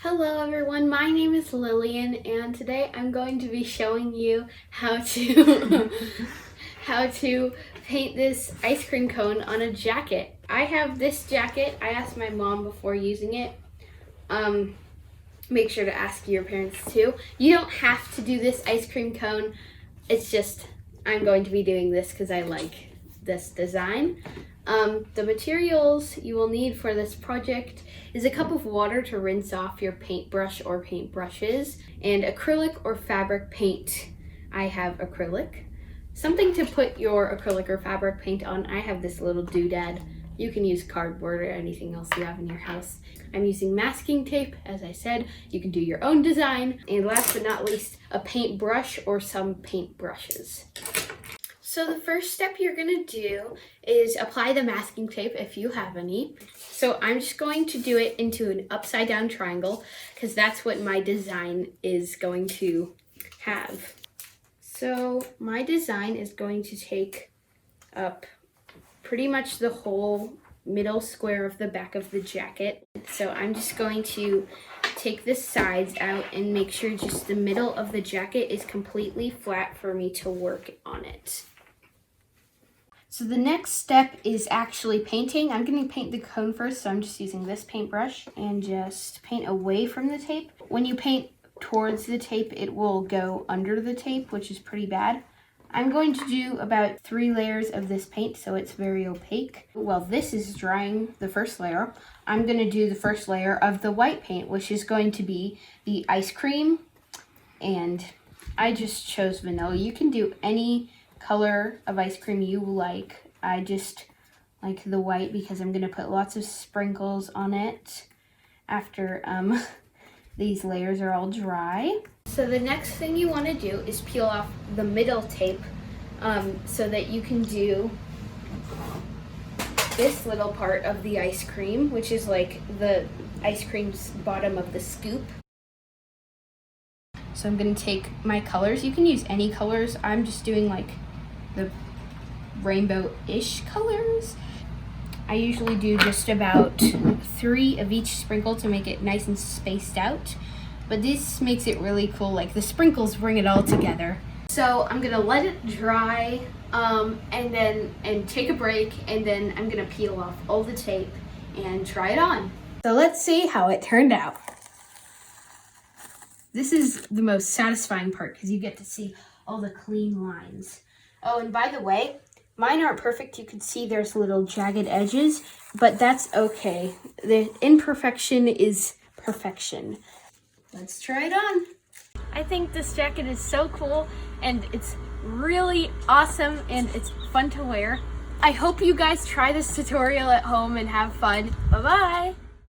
Hello everyone, my name is Lilian and today I'm going to be showing you how to how to paint this ice cream cone on a jacket. I have this jacket. I asked my mom before using it. Make sure to ask your parents too. You don't have to do this ice cream cone. It's just I'm going to be doing this because I like this design. The materials you will need for this project is a cup of water to rinse off your paintbrush or paintbrushes, and acrylic or fabric paint. I have acrylic. Something to put your acrylic or fabric paint on. I have this little doodad. You can use cardboard or anything else you have in your house. I'm using masking tape, as I said. You can do your own design. And last but not least, a paintbrush or some paintbrushes. So the first step you're gonna do is apply the masking tape if you have any. So I'm just going to do it into an upside down triangle because that's what my design is going to have. So my design is going to take up pretty much the whole middle square of the back of the jacket. So I'm just going to take the sides out and make sure just the middle of the jacket is completely flat for me to work on it. So the next step is actually painting. I'm going to paint the cone first, so I'm just using this paintbrush and just paint away from the tape. When you paint towards the tape, it will go under the tape, which is pretty bad. I'm going to do about 3 layers of this paint, so it's very opaque. While this is drying, the first layer, I'm going to do the first layer of the white paint, which is going to be the ice cream, and I just chose vanilla. You can do any color of ice cream you like. I just like the white because I'm going to put lots of sprinkles on it after these layers are all dry. So the next thing you want to do is peel off the middle tape so that you can do this little part of the ice cream, which is like the ice cream's bottom of the scoop. So I'm going to take my colors. You can use any colors. I'm just doing like the rainbow-ish colors. I usually do just about 3 of each sprinkle to make it nice and spaced out. But this makes it really cool, like the sprinkles bring it all together. So I'm gonna let it dry and take a break, and then I'm gonna peel off all the tape and try it on. So let's see how it turned out. This is the most satisfying part because you get to see all the clean lines. Oh, and by the way, mine aren't perfect. You can see there's little jagged edges, but that's okay. The imperfection is perfection. Let's try it on. I think this jacket is so cool and it's really awesome and it's fun to wear. I hope you guys try this tutorial at home and have fun. Bye-bye.